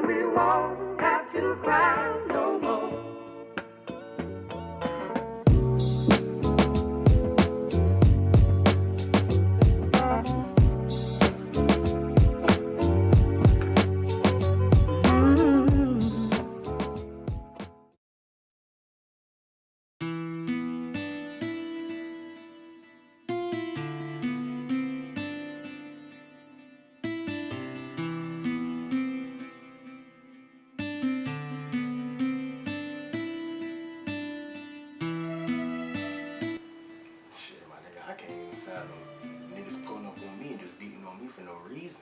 we won't have to cry no more. Shit, my nigga, I can't even fathom niggas pulling up on me and just beating on me for no reason.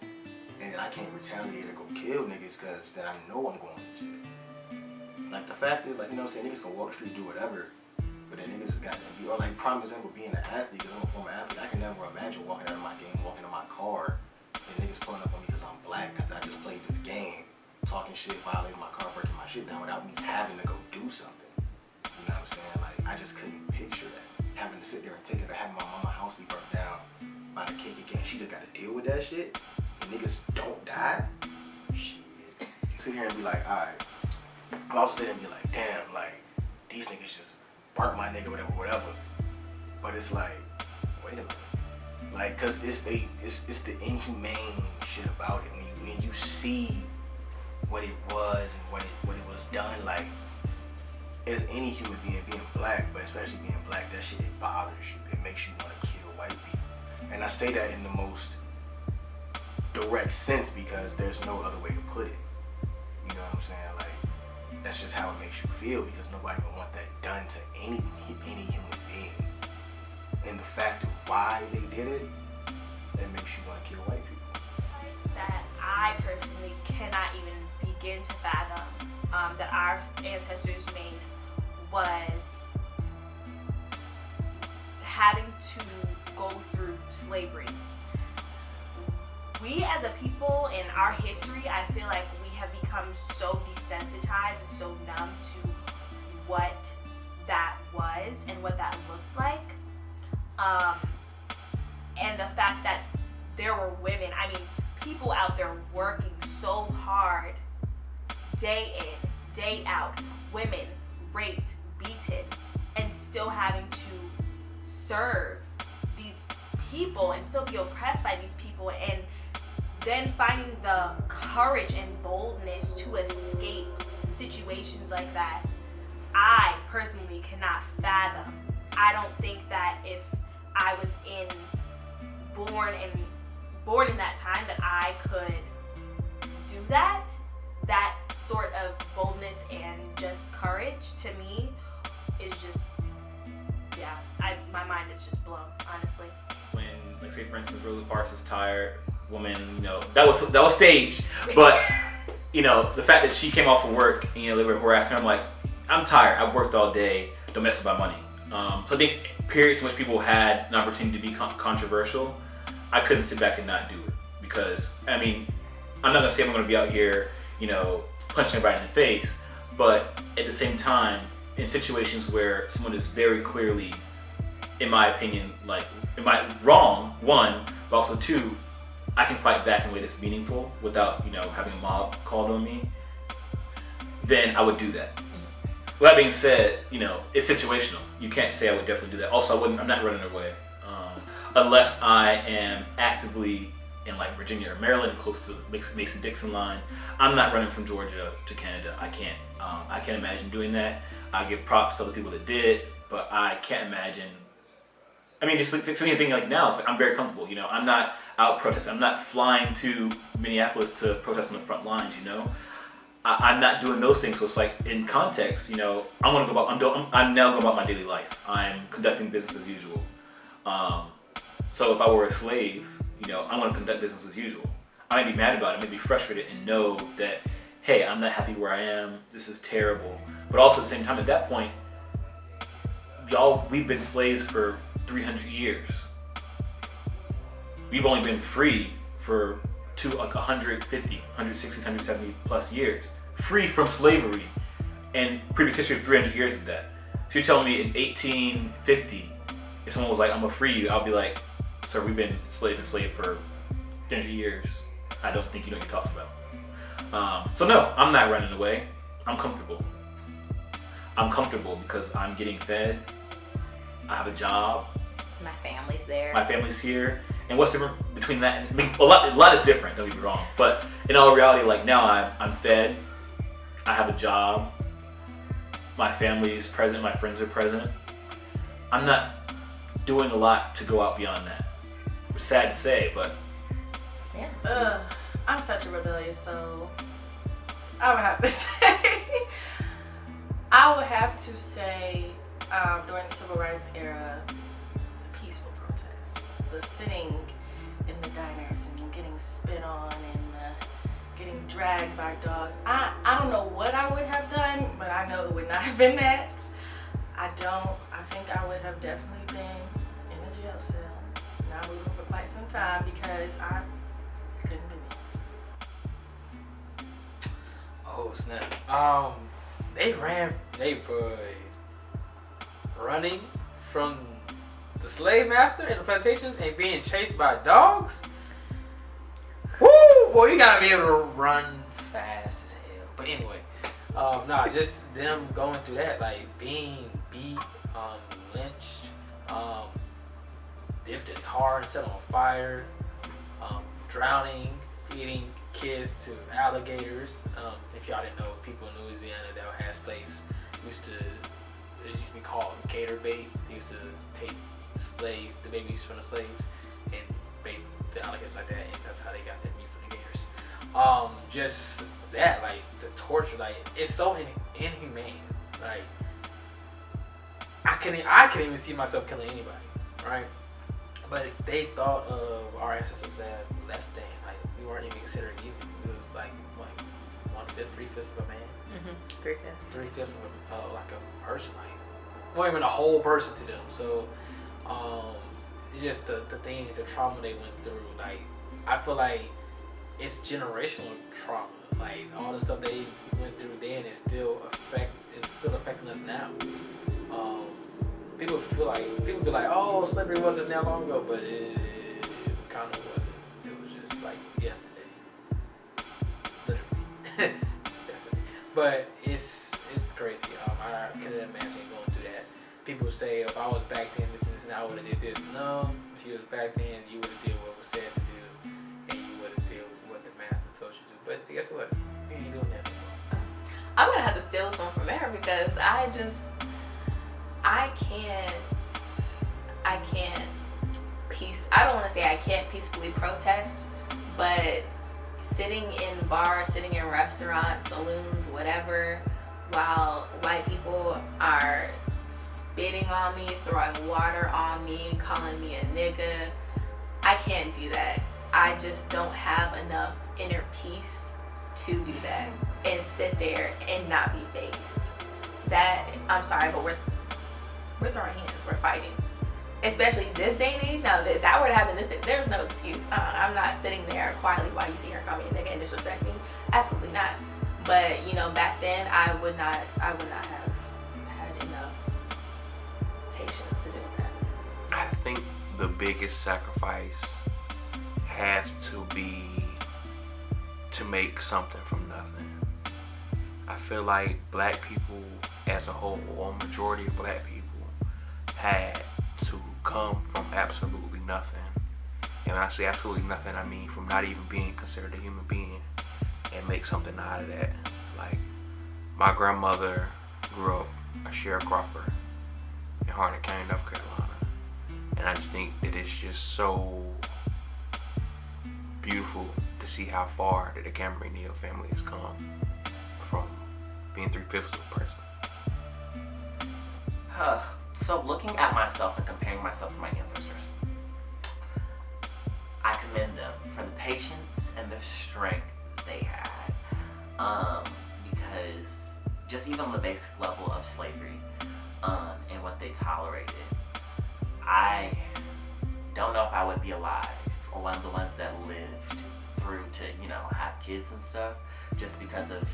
And then I can't retaliate or go kill niggas because then I know I'm going to jail. Like, the fact is, like, you know what I'm saying, niggas can walk the street, do whatever, but then niggas just got to be, or like, prime example, being an athlete, because I'm a former athlete, I can never imagine walking out of my game, walking to my car, and niggas pulling up on me because I'm black after I just played this game, talking shit, violating my car, breaking my shit down without me having to go do something. You know what I'm saying? Like, I just couldn't picture that. Having to sit there and take it, or having my mama's house be burnt down by the KKK, and she just got to deal with that shit, and niggas don't die? Shit. Sit here and be like, alright. I also sit there and be like, damn, like, these niggas just burnt my nigga, whatever. But it's like, wait a minute. Like, cause it's the inhumane shit about it. When you see what it was and what it was done, like, as any human being black, but especially being black, that shit, it bothers you. It makes you want to kill white people. And I say that in the most direct sense because there's no other way to put it. You know what I'm saying? Like, that's just how it makes you feel because nobody would want that done to any human being. And the fact of why they did it, that makes you want to kill white people. That I personally cannot even begin to fathom that our ancestors made was having to go through slavery. We as a people in our history, I feel like we have become so desensitized and so numb to what that was and what that looked like. And the fact that there were women, I mean, people out there working so hard, day in, day out, women raped, beaten, and still having to serve these people and still be oppressed by these people, and then finding the courage and boldness to escape situations like that. I personally cannot fathom. I don't think that if I was born in that time that I could do that. That sort of boldness and just courage to me is just, yeah, my mind is just blown, honestly. When, like, say for instance, Rosa Parks is tired, woman, you know, that was staged, but you know, the fact that she came off of work and, you know, they were harassing her, I'm like, I'm tired, I've worked all day, don't mess with my money. So I think periods in which people had an opportunity to be controversial, I couldn't sit back and not do it because, I mean, I'm not gonna say I'm gonna be out here, you know, punching everybody in the face, but at the same time, in situations where someone is very clearly, in my opinion, like, am I wrong, one, but also two, I can fight back in a way that's meaningful without, you know, having a mob called on me, then I would do that. With that being said, you know, it's situational. You can't say I would definitely do that. Also, I'm not running away. Unless I am actively in like Virginia or Maryland, close to the Mason-Dixon line. I'm not running from Georgia to Canada. I can't imagine doing that. I give props to other people that did, but I can't imagine. I mean, just like anything like now, it's like I'm very comfortable. You know, I'm not out protesting. I'm not flying to Minneapolis to protest on the front lines. You know, I'm not doing those things. So it's like in context, you know, I'm now going about my daily life. I'm conducting business as usual. So if I were a slave, you know, I'm going to conduct business as usual. I might be mad about it, I may be frustrated and know that, hey, I'm not happy where I am. This is terrible. But also at the same time, at that point, we've been slaves for 300 years. We've only been free for 150, 160, 170 plus years. Free from slavery and previous history of 300 years of that. So you're telling me in 1850, if someone was like, I'm gonna free you, I'll be like, sir, we've been enslaved for 300 years. I don't think you know what you're talking about. So no, I'm not running away. I'm comfortable. I'm comfortable because I'm getting fed. I have a job. My family's there. My family's here. And what's different between that and I mean, a lot is different, don't get me wrong. But in all reality, like now I'm fed. I have a job. My family is present. My friends are present. I'm not doing a lot to go out beyond that. It's sad to say, but yeah. I'm such a rebellious soul. I would have to say. I would have to say during the Civil Rights era, the peaceful protests, the sitting in the diners and getting spit on and getting dragged by dogs. I don't know what I would have done, but I know it would not have been that. I think I would have definitely been in a jail cell, not moving for quite some time because I couldn't believe it. Oh snap. They were running from the slave master in the plantations and being chased by dogs. Woo, boy, you gotta be able to run fast as hell. But anyway, just them going through that, like being beat, lynched, dipped in tar and set on fire, drowning, feeding kids to alligators. If y'all didn't know, people in Louisiana that had slaves used to be called gator bait. They used to take the babies from the slaves and bait the alligators like that, and that's how they got their meat from the gators. Just that, like the torture, like it's so inhumane. Like I couldn't even see myself killing anybody, right? But they thought of our ancestors as less than. Like we weren't even considered human. It was like 1/5, 3/5 of a man. 3/5. 3/5 of like a person, like not even a whole person to them. So it's just the things, the trauma they went through. Like I feel like it's generational trauma. Like all the stuff they went through then is still affecting us now. People be like, oh, slavery wasn't that long ago, but it kind of wasn't. It was just like yesterday, literally yesterday. But it's crazy. I couldn't imagine going through that. People say if I was back then, this and this, and I would have did this. No, if you was back then, you would have did what was said to do, and you would have did what the master told you to do. But guess what? You ain't doing that anymore. I'm gonna have to steal this one from her because I don't want to say I can't peacefully protest, but sitting in bars, sitting in restaurants, saloons, whatever, while white people are spitting on me, throwing water on me, calling me a nigga, I can't do that. I just don't have enough inner peace to do that and sit there and not be fazed. That, I'm sorry, but we're throwing hands, we're fighting. Especially this day and age, now that would have happened this day, there's no excuse. I'm not sitting there quietly while you see her call me a nigga and disrespect me. Absolutely not. But back then I would not have had enough patience to do that. I think the biggest sacrifice has to be to make something from nothing. I feel like black people as a whole, or majority of black people, had to come from absolutely nothing. And when I say absolutely nothing, I mean from not even being considered a human being and make something out of that. Like, my grandmother grew up a sharecropper in Harnett County, North Carolina. And I just think that it's just so beautiful to see how far that the Cameron Neal family has come from being 3/5 of a person. So looking at myself and comparing myself to my ancestors, I commend them for the patience and the strength they had. Because just even on the basic level of slavery and what they tolerated, I don't know if I would be alive or one of the ones that lived through to, have kids and stuff, just because of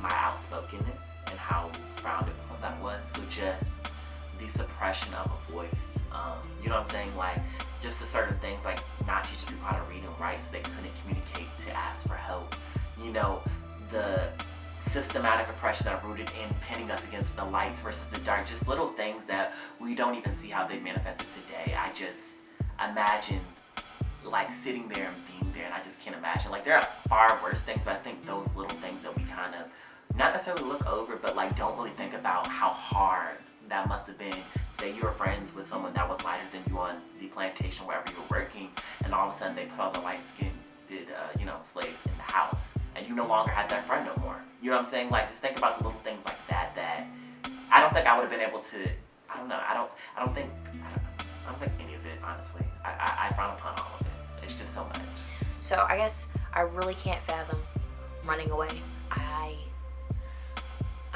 my outspokenness and how frowned upon that was. So just the suppression of a voice, you know what I'm saying? Like, just the certain things, like not teaching people how to read and write so they couldn't communicate to ask for help, you know, the systematic oppression that are rooted in pinning us against the lights versus the dark, just little things that we don't even see how they've manifested today. I just imagine like sitting there and being there, and I just can't imagine. Like there are far worse things, but I think those little things that we kind of not necessarily look over, but like don't really think about how hard that must have been. Say you were friends with someone that was lighter than you on the plantation wherever you were working, and all of a sudden they put all the light-skinned slaves in the house, and you no longer had that friend no more. You know what I'm saying? Like just think about the little things like that that I don't think I would have been able to. I don't know. I don't think any of it, honestly. I frown upon all of it. It's just so much. So I guess I really can't fathom running away.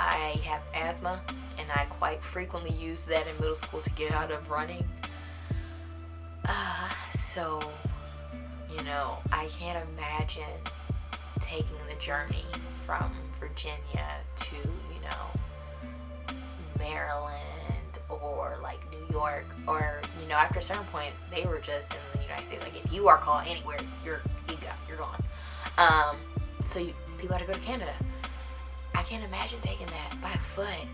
I have asthma, and I quite frequently use that in middle school to get out of running. So, you know, I can't imagine taking the journey from Virginia to, you know, Maryland or like New York, or, you know, after a certain point, they were just in the United States. Like, if you are called anywhere, you're gone. So people had to go to Canada. I can't imagine taking that by foot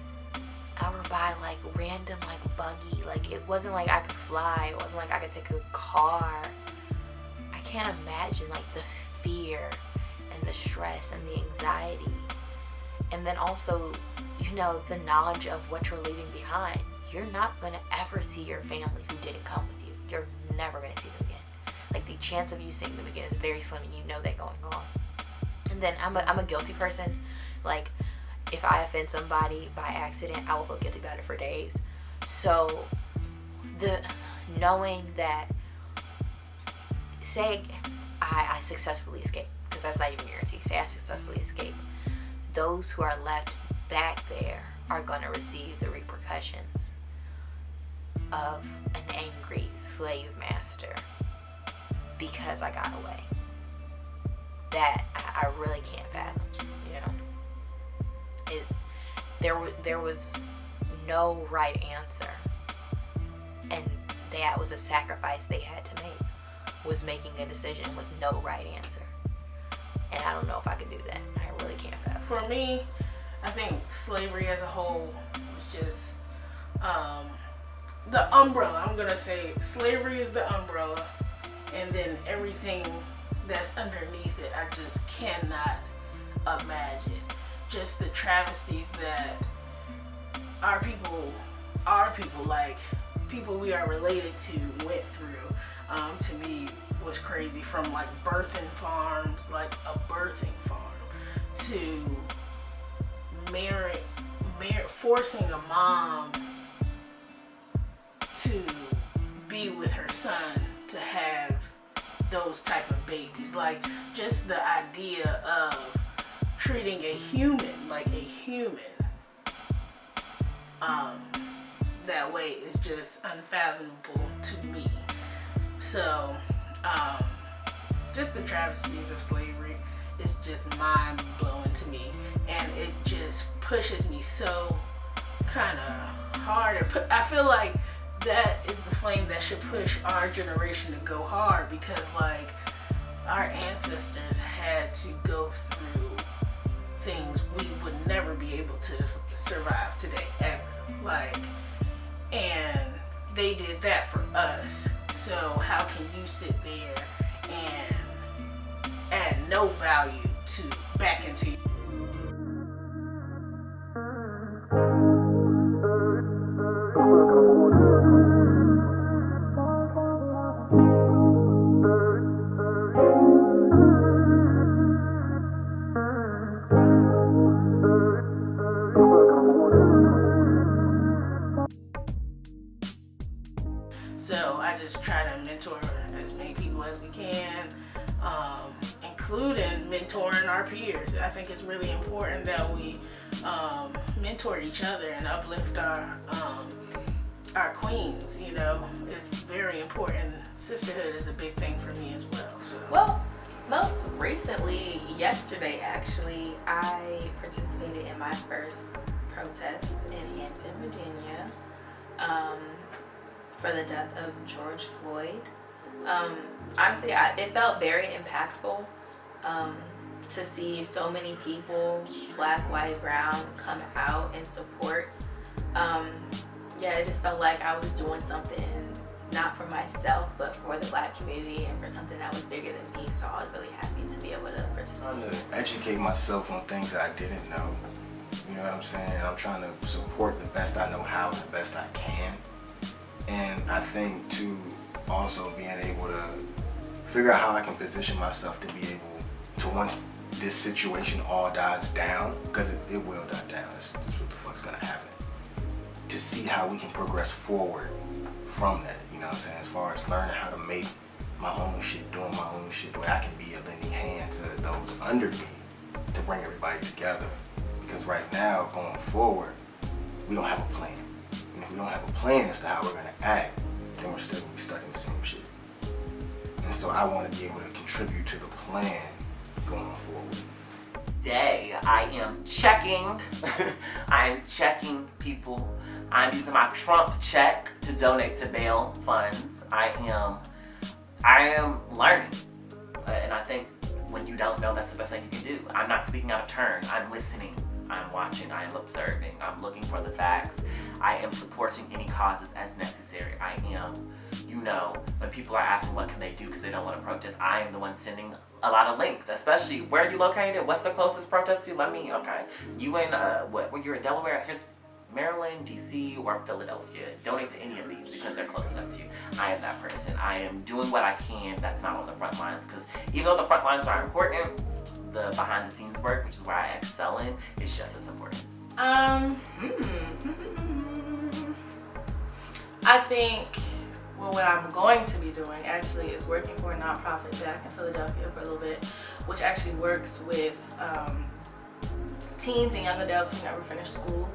or by like random like buggy. Like it wasn't like I could fly. It wasn't like I could take a car. I can't imagine like the fear and the stress and the anxiety. And then also, you know, the knowledge of what you're leaving behind. You're not going to ever see your family who didn't come with you. You're never going to see them again. Like the chance of you seeing them again is very slim, and you know that going on. And then I'm a guilty person. Like, if I offend somebody by accident, I will feel guilty about it for days. So, the knowing that, say I successfully escape, because that's not even guaranteed. Say I successfully escape. Those who are left back there are going to receive the repercussions of an angry slave master because I got away. That I really can't fathom, you know. There was no right answer, and that was a sacrifice they had to make, was making a decision with no right answer. And I don't know if I could do that. I really can't fathom. For me, I think slavery as a whole was just the umbrella. I'm gonna say slavery is the umbrella, and then everything that's underneath it, I just cannot imagine. Just the travesties that our people, like people we are related to, went through. To me, was crazy. From like birthing farms, like a birthing farm, to forcing a mom to be with her son to have those type of babies. Like just the idea of treating a human like a human that way is just unfathomable to me. So just the travesties of slavery is just mind-blowing to me, and it just pushes me so kind of hard. I feel like that is the flame that should push our generation to go hard, because like our ancestors had to go through things we would never be able to survive today ever. Like, and they did that for us. So how can you sit there and add no value back into you? So I just try to mentor as many people as we can, including mentoring our peers. I think it's really important that we mentor each other and uplift our queens. You know, it's very important. Sisterhood is a big thing for me as well. So. Well, most recently, yesterday actually, I participated in my first protest in Hampton, Virginia, for the death of George Floyd. Honestly, it felt very impactful. to see so many people, black, white, brown, come out and support. Yeah, it just felt like I was doing something not for myself, but for the black community and for something that was bigger than me. So I was really happy to be able to participate. Trying to educate myself on things that I didn't know. You know what I'm saying? I'm trying to support the best I know how and the best I can. And I think too, also being able to figure out how I can position myself to be able to, once this situation all dies down, because it will die down, that's what the fuck's gonna happen, to see how we can progress forward from that, you know what I'm saying? As far as learning how to make my own shit, doing my own shit, where I can be a lending hand to those under me to bring everybody together. Because right now, going forward, we don't have a plan. And if we don't have a plan as to how we're gonna act, then we're still gonna be stuck in the same shit. And so I wanna be able to contribute to the plan going forward. Today, I am checking. I'm checking people. I'm using my Trump check to donate to bail funds. I am learning. And I think when you don't know, that's the best thing you can do. I'm not speaking out of turn. I'm listening. I'm watching. I am observing. I'm looking for the facts. I am supporting any causes as necessary. I am, you know, when people are asking what can they do because they don't want to protest, I am the one sending a lot of links, especially where are you located? What's the closest protest to? Okay. You in, you're in Delaware? Here's Maryland, DC, or Philadelphia. Donate to any of these because they're close enough to you. I am that person. I am doing what I can that's not on the front lines, because even though the front lines are important, the behind the scenes work, which is where I excel in, is just as important. I think what I'm going to be doing actually is working for a nonprofit back in Philadelphia for a little bit, which actually works with teens and young adults who never finished school.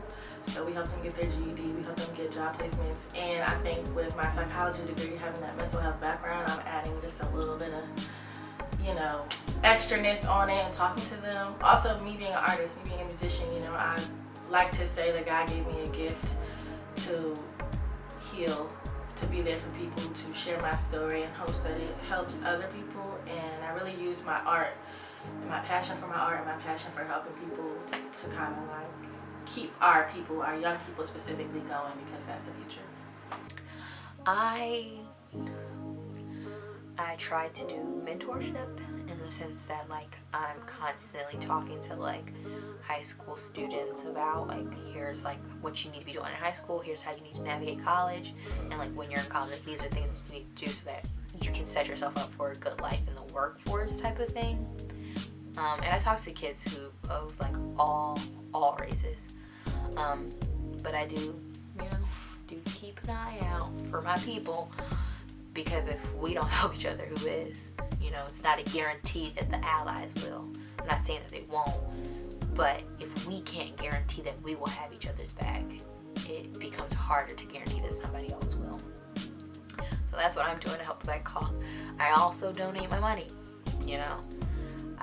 So we help them get their GED, we help them get job placements, and I think with my psychology degree, having that mental health background, I'm adding just a little bit of, you know, extraness on it and talking to them. Also, me being an artist, me being a musician, you know, I like to say that God gave me a gift to heal, to be there for people, to share my story in hopes that it helps other people. And I really use my art, and my passion for my art and my passion for helping people to kind of like keep our people, our young people specifically, going, because that's the future. I try to do mentorship in the sense that like I'm constantly talking to like high school students about like, here's like what you need to be doing in high school, here's how you need to navigate college, and like when you're in college, like, these are things you need to do so that you can set yourself up for a good life in the workforce type of thing. And I talk to kids who of like all races, but I do keep an eye out for my people, because if we don't help each other, who is? You know, it's not a guarantee that the allies will. I'm not saying that they won't, but if we can't guarantee that we will have each other's back, it becomes harder to guarantee that somebody else will. So that's what I'm doing to help the Black cause. I also donate my money, you know.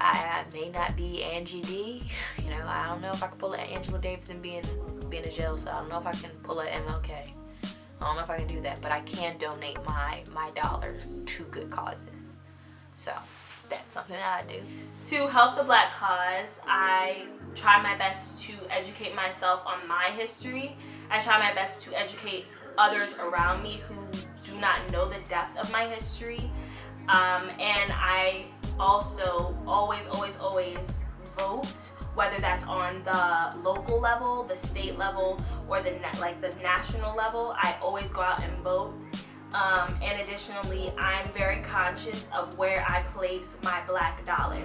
I may not be Angie D, you know, I don't know if I can pull an Angela Davidson being in jail, so I don't know if I can pull an MLK. I don't know if I can do that, but I can donate my dollar to good causes. So that's something that I do. To help the Black cause, I try my best to educate myself on my history. I try my best to educate others around me who do not know the depth of my history. And I also always vote, whether that's on the local level, the state level, or the national level. I always go out and vote. And additionally, I'm very conscious of where I place my Black dollar.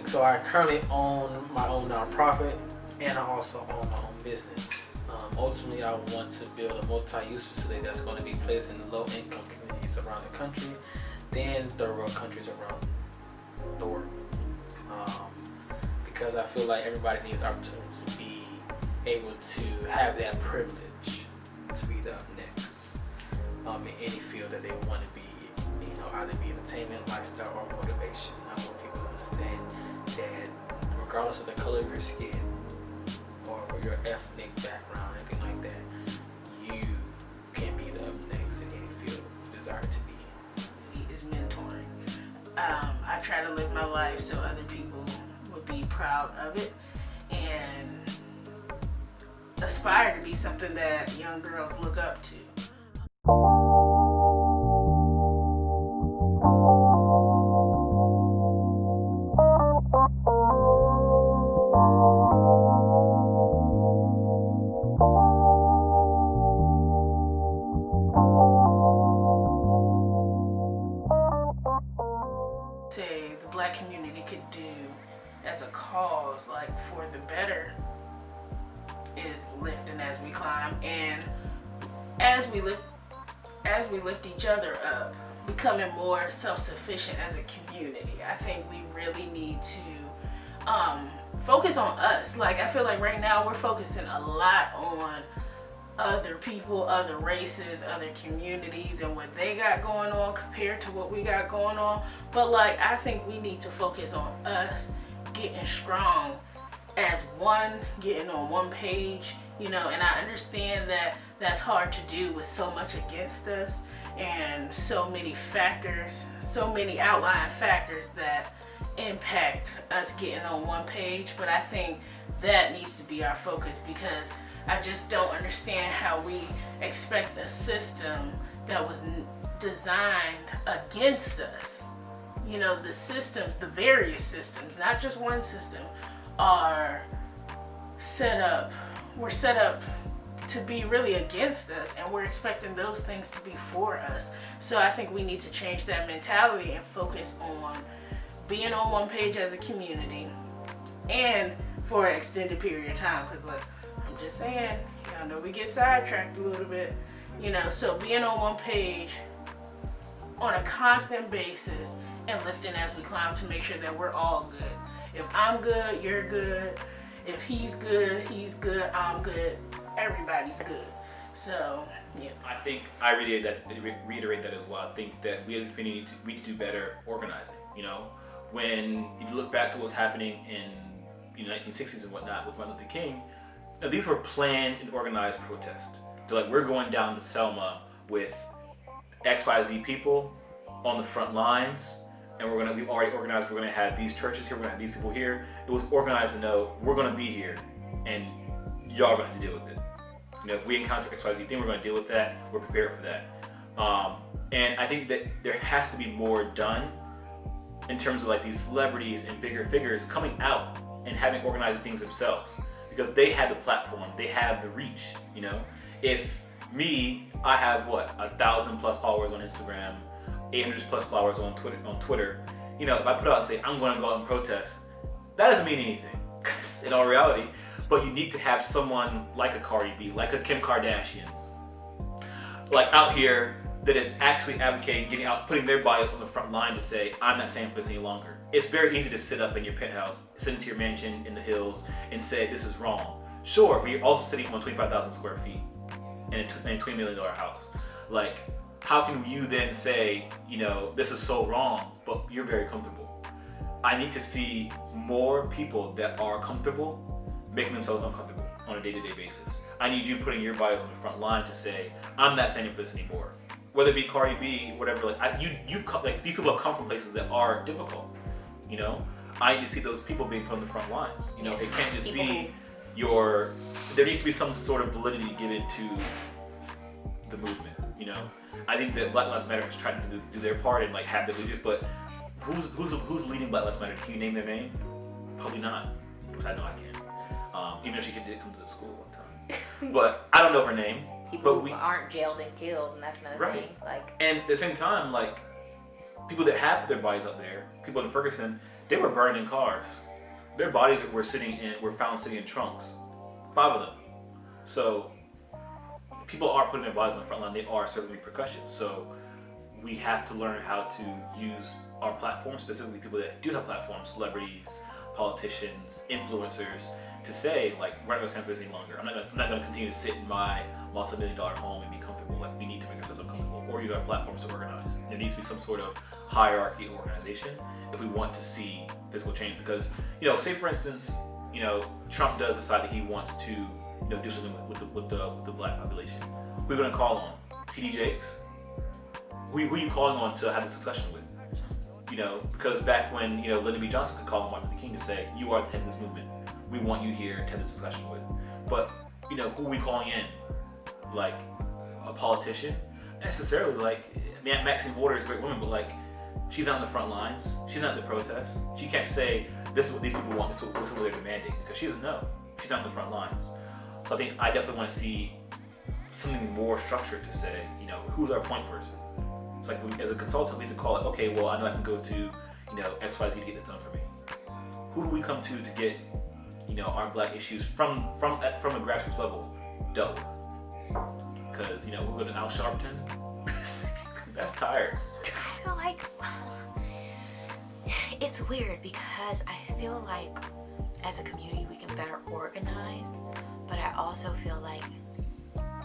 So I currently own my own nonprofit, and I also own my own business. Ultimately, I want to build a multi-use facility that's going to be placed in low-income communities around the country, then third world countries around the world. Because I feel like everybody needs the opportunity to be able to have that privilege to be the next in any field that they want to be, you know, either be entertainment, lifestyle, or motivation. I want people to understand that regardless of the color of your skin or your ethnic background, anything like that, you can be the next in any field you desire to be. Is mentoring. I try to live my life so other people would be proud of it and aspire to be something that young girls look up to. Say the Black community could do as a cause, like for the better, is lifting as we climb, and as we lift each other up, becoming more self-sufficient as a community. I think we really need to focus on us. Like, I feel like right now we're focusing a lot on other people, other races, other communities, and what they got going on compared to what we got going on. But like, I think we need to focus on us getting strong as one, getting on one page, you know. And I understand that that's hard to do with so much against us and so many factors, so many outlying factors that impact us getting on one page. But I think that needs to be our focus, because I just don't understand how we expect a system that was designed against us. You know, the systems, the various systems, not just one system, are set up, we're set up to be really against us, and we're expecting those things to be for us. So I think we need to change that mentality and focus on being on one page as a community, and for an extended period of time, because look, I'm just saying, y'all know we get sidetracked a little bit, you know. So being on one page on a constant basis and lifting as we climb to make sure that we're all good. If I'm good, you're good. If he's good, I'm good. Everybody's good. So, yeah. I think I reiterate that as well. I think that we as a community we need to do better organizing. You know, when you look back to what's happening in the 1960s and whatnot with Martin Luther King, now these were planned and organized protests. They're like, we're going down to Selma with XYZ people on the front lines, and we've already organized, we're gonna have these churches here, we're gonna have these people here. It was organized to know we're gonna be here and y'all are gonna have to deal with it. You know, if we encounter XYZ thing, we're gonna deal with that, we're prepared for that. And I think that there has to be more done in terms of like these celebrities and bigger figures coming out and having organized things themselves, because they have the platform, they have the reach. You know, if I have 1,000+ followers on Instagram, 800+ followers on Twitter. You know, if I put out and say I'm going to go out and protest, that doesn't mean anything in all reality. But you need to have someone like a Cardi B, like a Kim Kardashian, like out here that is actually advocating, getting out, putting their body on the front line to say, I'm not saying for this any longer. It's very easy to sit up in your penthouse, sit into your mansion in the hills and say this is wrong. Sure, but you're also sitting on 25,000 square feet in a $20 million house. Like, how can you then say, you know, this is so wrong, but you're very comfortable? I need to see more people that are comfortable making themselves uncomfortable on a day-to-day basis. I need you putting your bodies on the front line to say, I'm not standing for this anymore. Whether it be Cardi B, whatever, like these people have come from places that are difficult. You know, I need to see those people being put on the front lines. You know, it can't just be there needs to be some sort of validity given to the movement. You know, I think that Black Lives Matter is trying to do their part and like have the leaders, but who's leading Black Lives Matter? Can you name their name? Probably not, because I know I can't. Even if she did come to the school one time, but I don't know her name. People who aren't jailed and killed, and that's another thing. Like, and at the same time, like people that have their bodies up there, people in Ferguson, they were burned in cars. Their bodies were found sitting in trunks, 5 of them. So people are putting their bodies on the front line. They are serving repercussions. So we have to learn how to use our platforms, specifically people that do have platforms, celebrities, politicians, influencers, to say, like, we're not going to stand for this any longer. I'm not going to continue to sit in my multi-million-dollar home and be comfortable. Like, we need to make ourselves uncomfortable or use our platforms to organize. There needs to be some sort of hierarchy of organization if we want to see physical change. Because, you know, say for instance, you know, Trump does decide that he wants to, you know, do something with the black population. Who are we going to call on? TD Jakes? Who are you calling on to have this discussion with? You know, because back when, you know, Lyndon B. Johnson could call on Martin Luther King to say, you are the head of this movement. We want you here to have this discussion with. But, you know, who are we calling in? Like, a politician? Not necessarily, like, I mean, Maxine Waters is a great woman, but, like, she's not in the front lines. She's not in the protests. She can't say, this is what these people want, this is what they're demanding, because she doesn't know. She's not in the front lines. So I think I definitely want to see something more structured to say, you know, who's our point person? It's like, as a consultant, we have to call it, okay, well, I know I can go to, you know, XYZ to get this done for me. Who do we come to get, you know, our black issues from a grassroots level dealt with? Because, you know, we'll go to Al Sharpton. That's tired. I feel like it's weird because I feel like as a community we can better organize, but I also feel like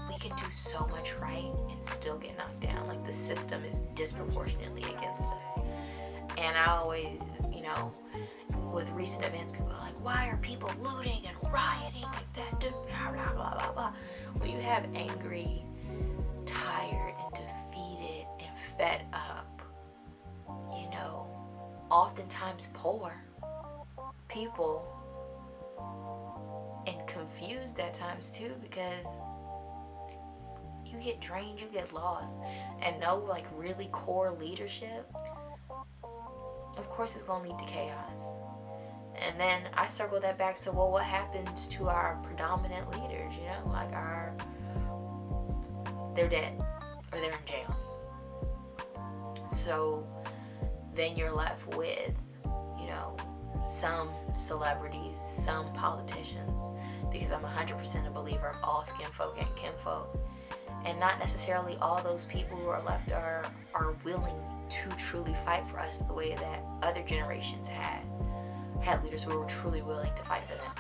we can do so much right and still get knocked down. Like the system is disproportionately against us. And I always, you know, with recent events, people are like, why are people looting and rioting like that? Blah, blah, blah, blah, blah. When you have angry, tired, and defeated and fed up, you know, oftentimes poor people, and confused at times too, because you get drained, you get lost, and no like really core leadership, of course it's gonna lead to chaos. And then I circle that back to, well, what happens to our predominant leaders, you know, like they're dead or they're in jail. So then you're left with, you know, some celebrities, some politicians, because I'm 100% a believer of all skin folk and kinfolk. And not necessarily all those people who are left are willing to truly fight for us the way that other generations had leaders who were truly willing to fight for them.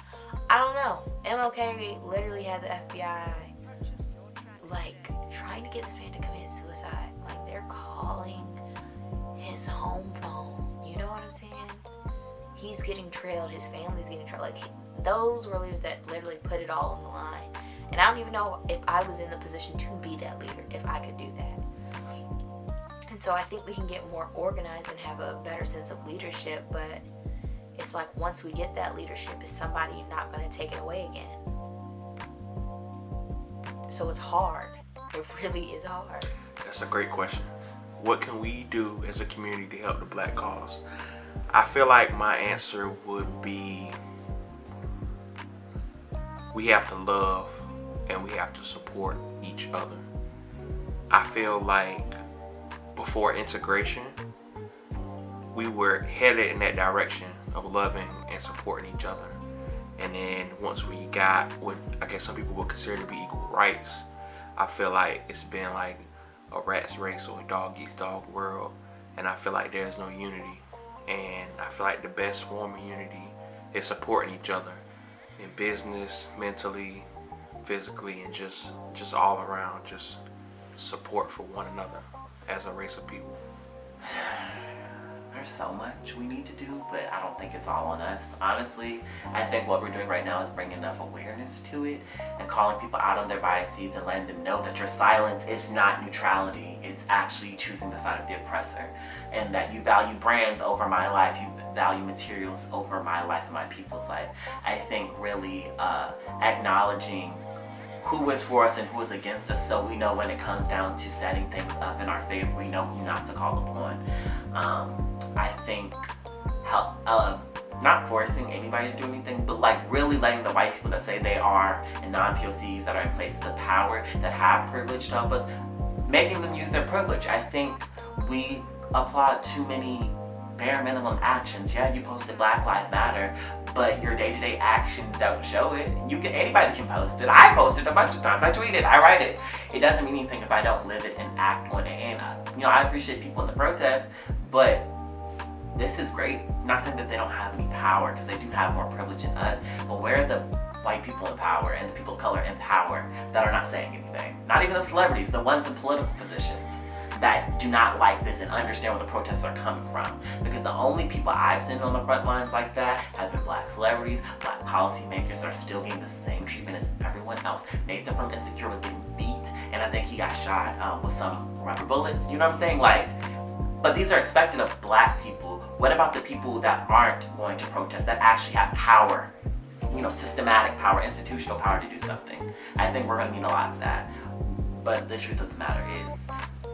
I don't know. MLK literally had the FBI like trying to get this man to commit suicide. Like they're calling his home phone. You know what I'm saying? He's getting trailed. His family's getting trailed. Like those were leaders that literally put it all on the line. And I don't even know if I was in the position to be that leader, if I could do that. And so I think we can get more organized and have a better sense of leadership, but it's like once we get that leadership, is somebody not going to take it away again? So it's hard. It really is hard. That's a great question. What can we do as a community to help the black cause? I feel like my answer would be we have to love and we have to support each other. I feel like before integration, we were headed in that direction of loving and supporting each other. And then once we got what I guess some people would consider to be equal rights, I feel like it's been like a rat's race or a dog eats dog world. And I feel like there's no unity. And I feel like the best form of unity is supporting each other in business, mentally, physically, and just all around, just support for one another as a race of people. There's so much we need to do, but I don't think it's all on us. Honestly, I think what we're doing right now is bringing enough awareness to it and calling people out on their biases and letting them know that your silence is not neutrality. It's actually choosing the side of the oppressor, and that you value brands over my life, you value materials over my life and my people's life. I think really acknowledging who is for us and who is against us, so we know when it comes down to setting things up in our favor, we know who not to call upon. I think not forcing anybody to do anything, but like really letting the white people that say they are and non-POCs that are in places of power that have privilege to help us, making them use their privilege. I think we applaud too many bare minimum actions. Yeah, you posted Black Lives Matter, but your day-to-day actions don't show it. Anybody can post it. I posted a bunch of times. I tweeted, I write it. It doesn't mean anything if I don't live it and act on it. And I appreciate people in the protests, but this is great. I'm not saying that they don't have any power, because they do have more privilege than us, but where are the white people in power and the people of color in power that are not saying anything? Not even the celebrities, the ones in political positions that do not like this and understand where the protests are coming from. Because the only people I've seen on the front lines like that have been black celebrities, black policymakers that are still getting the same treatment as everyone else. Nathan from Insecure was getting beat, and I think he got shot with some rubber bullets. You know what I'm saying? Like But these are expected of black people. What about the people that aren't going to protest, that actually have power, systematic power, institutional power to do something? I think we're going to need a lot of that. But the truth of the matter is,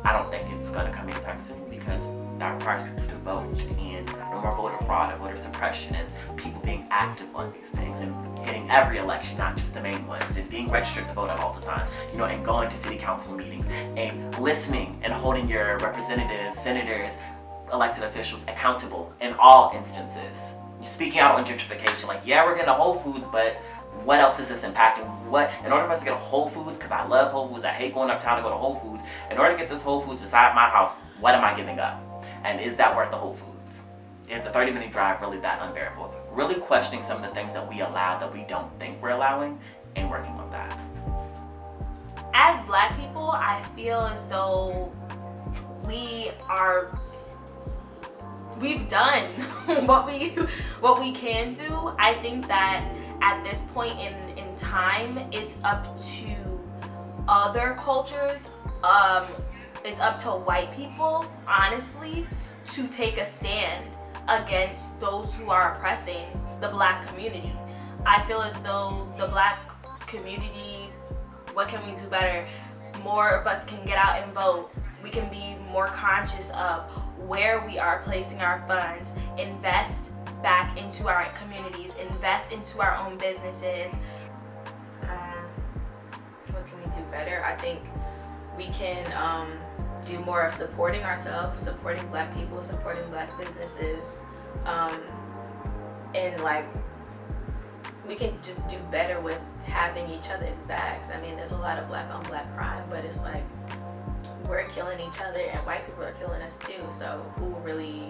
I don't think it's going to come anytime soon, because that requires people to vote, and no more voter fraud and voter suppression, and people being active on these things, and hitting every election, not just the main ones, and being registered to vote all the time, and going to city council meetings, and listening and holding your representatives, senators, elected officials accountable in all instances. Speaking out on gentrification, like, yeah, we're getting a Whole Foods, but what else is this impacting? In order for us to get a Whole Foods, because I love Whole Foods, I hate going uptown to go to Whole Foods. In order to get this Whole Foods beside my house, what am I giving up? And is that worth the Whole Foods? Is the 30-minute drive really that unbearable? Really questioning some of the things that we allow that we don't think we're allowing, and working on that. As black people, I feel as though we've done what we can do. I think that at this point in time, it's up to other cultures, it's up to white people, honestly, to take a stand against those who are oppressing the black community. I feel as though the black community, what can we do better? More of us can get out and vote. We can be more conscious of where we are placing our funds, invest back into our communities, invest into our own businesses. What can we do better? I think we can do more of supporting ourselves, supporting black people, supporting black businesses, and like we can just do better with having each other's backs. I mean, there's a lot of black on black crime, but it's like we're killing each other and white people are killing us too. So who's really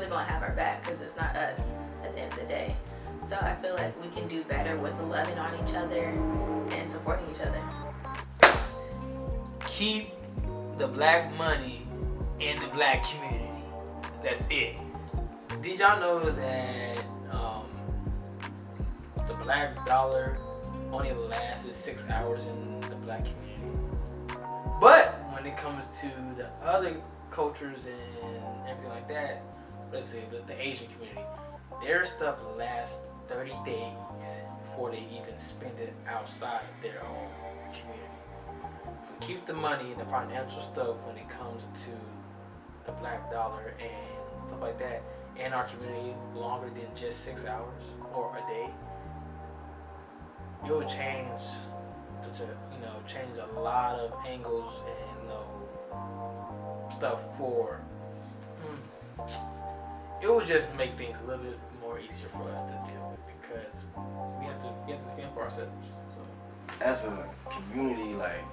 gonna have our back? Because it's not us at the end of the day. So I feel like we can do better with loving on each other and supporting each other. Keep the black money in the black community. That's it. Did y'all know that the black dollar only lasts 6 hours in the black community? But when it comes to the other cultures and everything like that, let's say the Asian community, their stuff lasts 30 days before they even spend it outside their own community. If we keep the money and the financial stuff when it comes to the black dollar and stuff like that in our community longer than just 6 hours or a day, it will change change a lot of angles and stuff for it will just make things a little bit more easier for us to deal with, because we have to defend for ourselves. So as a community, like,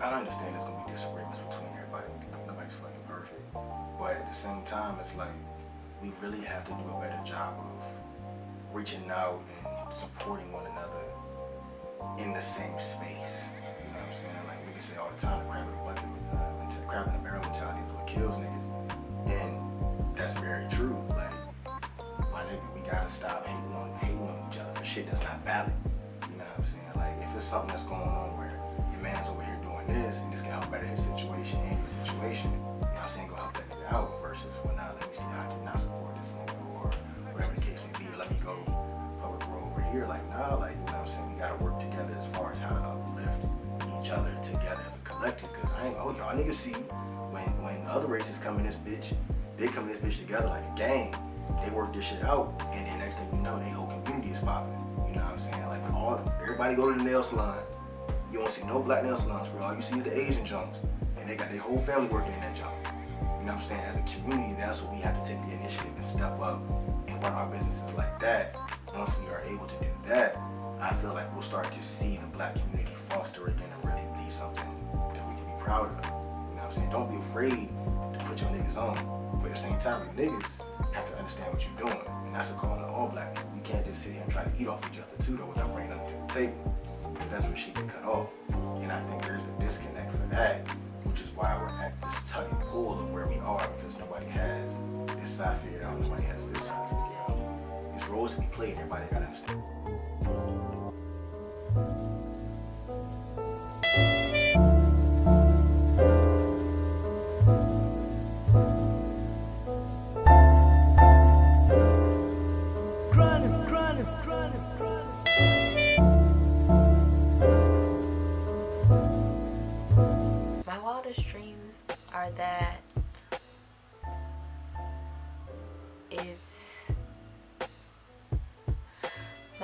I understand there's gonna be disagreements between everybody. Nobody's fucking perfect, but at the same time, it's like we really have to do a better job of reaching out and supporting one another in the same space. You know what I'm saying? Like niggas say all the time, the crab in the barrel mentality is what kills niggas, and that's very true. Like, my nigga, we gotta stop hating on each other for shit that's not valid. You know what I'm saying? Like, if it's something that's going on where your man's over here doing this and this can help better his situation and your situation, you know what I'm saying, go help that nigga out, versus, well, now let me see how I can not support this nigga, or whatever the case may be, or let me go public road over here. Like, nah, like, you know what I'm saying, we gotta work together as far as how to uplift each other together as a collective, because y'all niggas see when other races come in this bitch, they come in this bitch together like a gang, they work this shit out, and then next thing you know, they whole community is popping. You know what I'm saying? Like, everybody go to the nail salon, you don't see no black nail salons for all you see is the Asian junks, and they got their whole family working in that junk. You know what I'm saying? As a community, that's what we have to take the initiative and step up and run our businesses like that. Once we are able to do that, I feel like we'll start to see the black community foster again and really be something that we can be proud of. You know what I'm saying? Don't be afraid to put your niggas on, but at the same time, your niggas have to understand what you're doing, and that's a call to all black people. We can't just sit here and try to eat off each other too, though, without bringing nothing to the table, because that's where shit get cut off. And I think there's a disconnect for that, which is why we're at this tug and pull of where we are, because nobody has this side figured out, nobody has this side figured out. There's roles to be played, everybody gotta understand.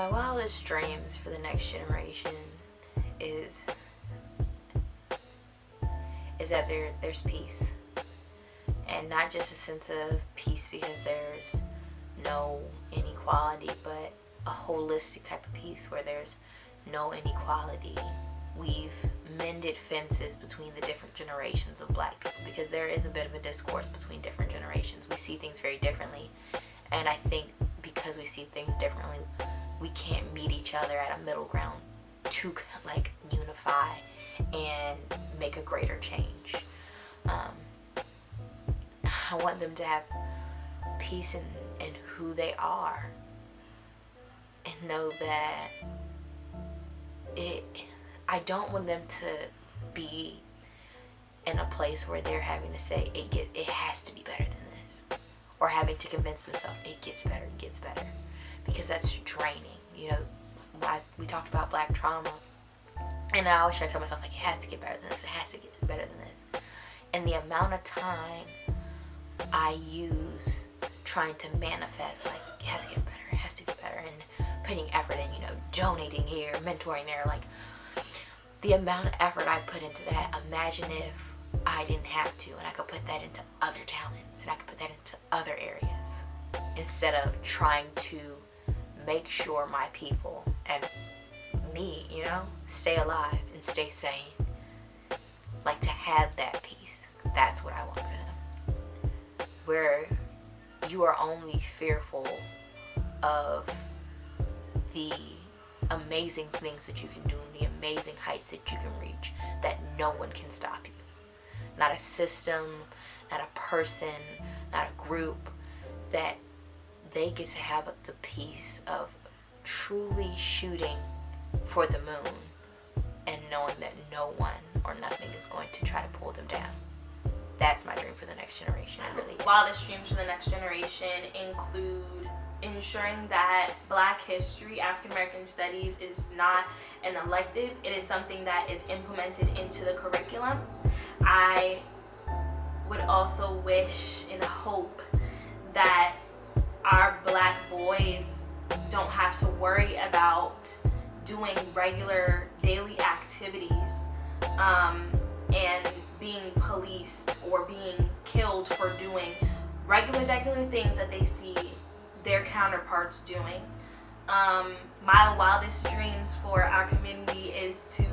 My wildest dreams for the next generation is that there's peace. And not just a sense of peace because there's no inequality, but a holistic type of peace where there's no inequality. We've mended fences between the different generations of black people because there is a bit of a discourse between different generations. We see things very differently. And I think because we see things differently, we can't meet each other at a middle ground to like unify and make a greater change. I want them to have peace in who they are and know that I don't want them to be in a place where they're having to say it has to be better than this, or having to convince themselves it gets better, because that's draining. You know, we talked about black trauma, and I always try to tell myself like it has to get better than this, it has to get better than this, and the amount of time I use trying to manifest like it has to get better, and putting effort in, you know, donating here, mentoring there, like the amount of effort I put into that. Imagine if I didn't have to, and I could put that into other talents, and I could put that into other areas, instead of trying to make sure my people and me, you know, stay alive and stay sane. Like, to have that peace, that's what I want for them. Where you are only fearful of the amazing things that you can do and the amazing heights that you can reach, that no one can stop you. Not a system, not a person, not a group, that they get to have the peace of truly shooting for the moon and knowing that no one or nothing is going to try to pull them down. That's my dream for the next generation. It really is. Wildest dreams for the next generation include ensuring that Black history, African American studies is not an elective. It is something that is implemented into the curriculum. I would also wish and hope that our Black boys don't have to worry about doing regular daily activities and being policed or being killed for doing regular things that they see their counterparts doing. My wildest dreams for our community is to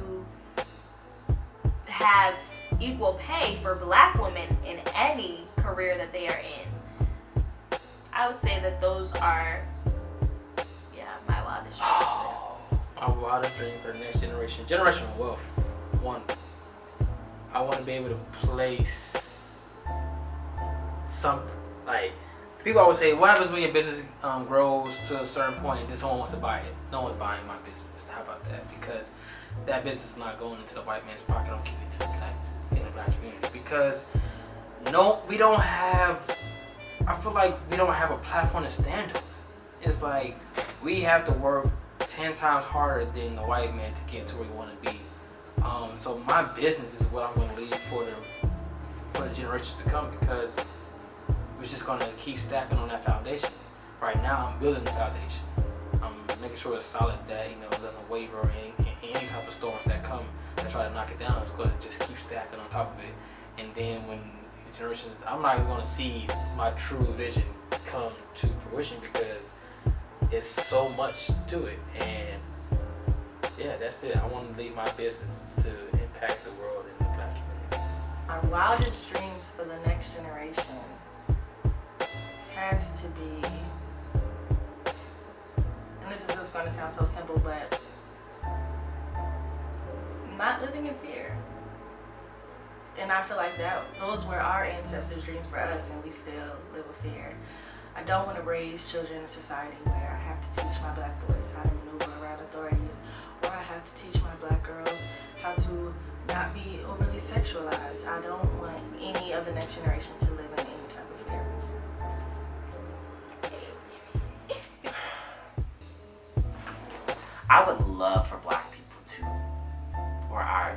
have equal pay for Black women in any career that they are in. I would say that those are, my wildest dreams. My wildest dream for the next generation. Generational wealth. One, I want to be able to place something, like, people always say, what happens when your business grows to a certain point and then someone wants to buy it? No one's buying my business. How about that? Because that business is not going into the white man's pocket. I'm keeping it to the Black community. Because we don't have, I feel like we don't have a platform to stand on. It's like we have to work 10 times harder than the white man to get to where we want to be. So my business is what I'm going to leave for the generations to come, because we're just going to keep stacking on that foundation. Right now, I'm building the foundation. I'm making sure it's solid, that, it doesn't waver or any type of storms that come that try to knock it down. It's going to just keep stacking on top of it. And then when generations, I'm not even going to see my true vision come to fruition, because it's so much to it. And that's it. I want to leave my business to impact the world and the Black community. Our wildest dreams for the next generation has to be, and this is just going to sound so simple, but not living in fear. And I feel like those were our ancestors' dreams for us, and we still live with fear. I don't want to raise children in a society where I have to teach my Black boys how to maneuver around authorities, or I have to teach my Black girls how to not be overly sexualized. I don't want any of the next generation to live in any type of fear. I would love for Black people to, or our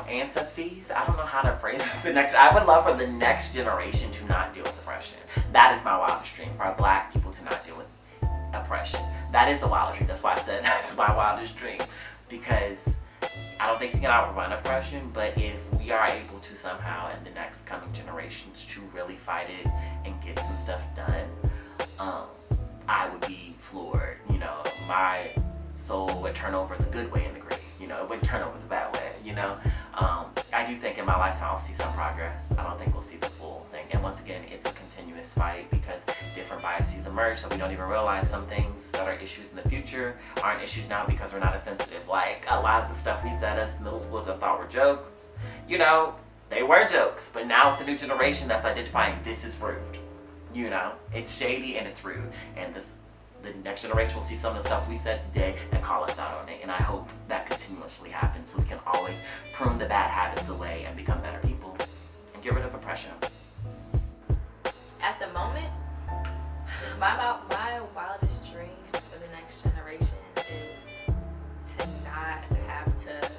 ancestors, I don't know how to phrase it, I would love for the next generation to not deal with depression. That is my wildest dream, for our Black people to not deal with oppression. That is a wild dream. That's why I said that's my wildest dream. Because I don't think we can outrun oppression, but if we are able to somehow in the next coming generations to really fight it and get some stuff done, I would be floored. You know, my soul would turn over the good way in the grave. You know, it wouldn't turn over the bad way, you know. I do think in my lifetime I'll see some progress. I don't think we'll see the full thing. And once again, it's a continuous fight because different biases emerge, so we don't even realize some things that are issues in the future aren't issues now because we're not as sensitive. Like a lot of the stuff we said as middle schoolers that thought were jokes, you know, they were jokes. But now it's a new generation that's identifying this is rude. You know, it's shady and it's rude. And the next generation will see some of the stuff we said today and call us out on it. And I hope that continuously happens so we can always prune the bad habits away and become better people and get rid of oppression. At the moment, my wildest dream for the next generation is to not have to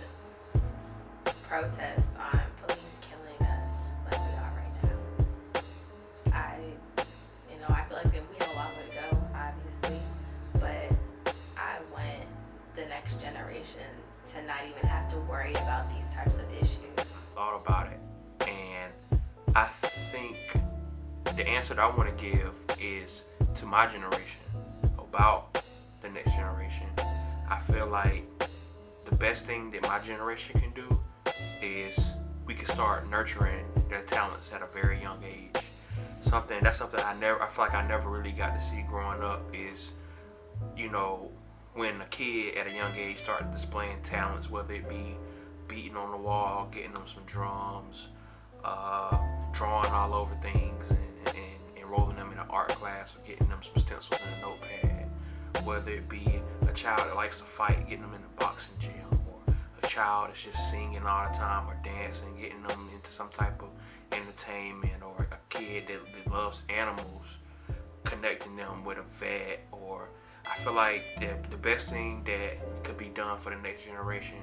protest on police killing us like we are right now. I feel like we have a long way to go, obviously, but I want the next generation to not even have to worry about these types of issues. Thought about it, and I think the answer that I want to give is to my generation about the next generation. I feel like the best thing that my generation can do is we can start nurturing their talents at a very young age. That's something I feel like I never really got to see growing up is, you know, when a kid at a young age started displaying talents, whether it be beating on the wall, getting them some drums, drawing all over things and enrolling them in an art class or getting them some stencils and a notepad, whether it be a child that likes to fight, getting them in a boxing gym, or a child that's just singing all the time or dancing, getting them into some type of entertainment, or a kid that loves animals, connecting them with a vet. Or I feel like the best thing that could be done for the next generation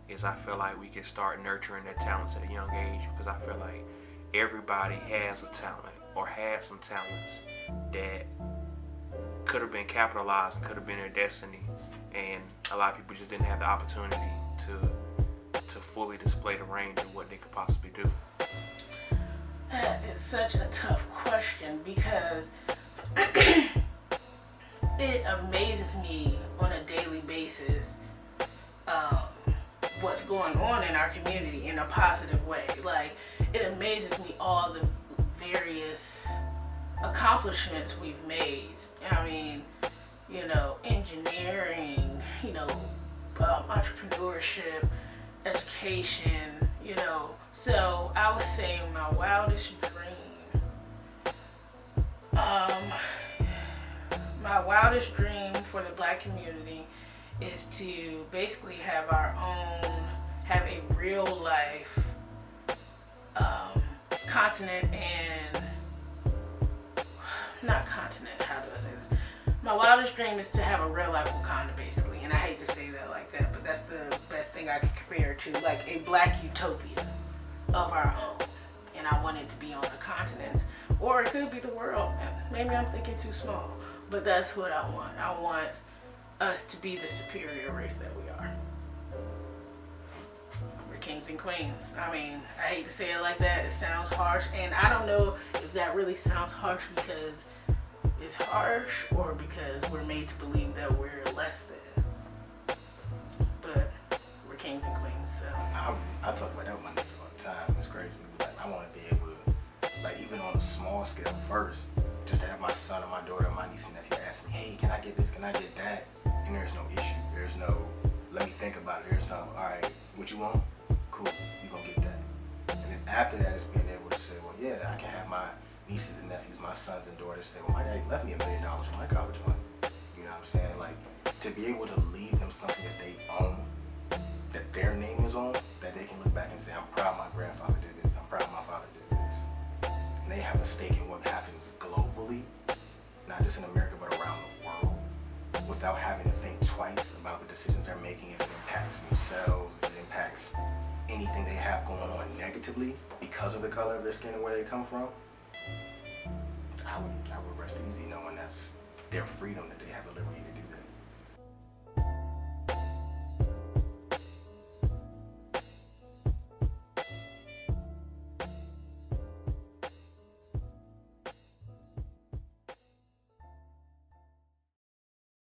is I feel like we can start nurturing their talents at a young age, because I feel like everybody has a talent or has some talents that could have been capitalized and could have been their destiny, and a lot of people just didn't have the opportunity to fully display the range of what they could possibly do. That is such a tough question because it amazes me on a daily basis what's going on in our community in a positive way. Like, it amazes me all the various accomplishments we've made. I mean, you know, engineering, you know, entrepreneurship, education, you know. So I would say my wildest dream, my wildest dream for the Black community is to basically have a real life continent and not continent, how do I say this? My wildest dream is to have a real life Wakanda, basically, and I hate to say that like that, but that's the best thing I could compare it to, like a Black utopia of our own. And I want it to be on the continent, or it could be the world. Maybe I'm thinking too small, but that's what I want. I want us to be the superior race that we are. We're kings and queens. I mean, I hate to say it like that. It sounds harsh, and I don't know if that really sounds harsh because it's harsh or because we're made to believe that we're less than. But we're kings and queens, so. I talk about that with my niggas all the time. It's crazy. Like, I want to be able to, like, even on a small scale first, just to have my son or my daughter or my niece and nephew ask me, hey, can I get this? Can I get that? And there's no issue. There's no, let me think about it. There's no, all right, what you want? Cool, you gonna get that. And then after that, it's being able to say, well, yeah, I can have my nieces and nephews, my sons and daughters say, well, my daddy left me $1 million for my college fund. You know what I'm saying? Like, to be able to leave them something that they own, that their name is on, that they can look back and say, I'm proud my grandfather did this, I'm proud my father did this. And they have a stake in what happens globally, not just in America, but around the world, without having to think twice about the decisions they're making, if it impacts themselves, if it impacts anything they have going on negatively because of the color of their skin and where they come from. I would rest easy knowing that's their freedom that they have the liberty to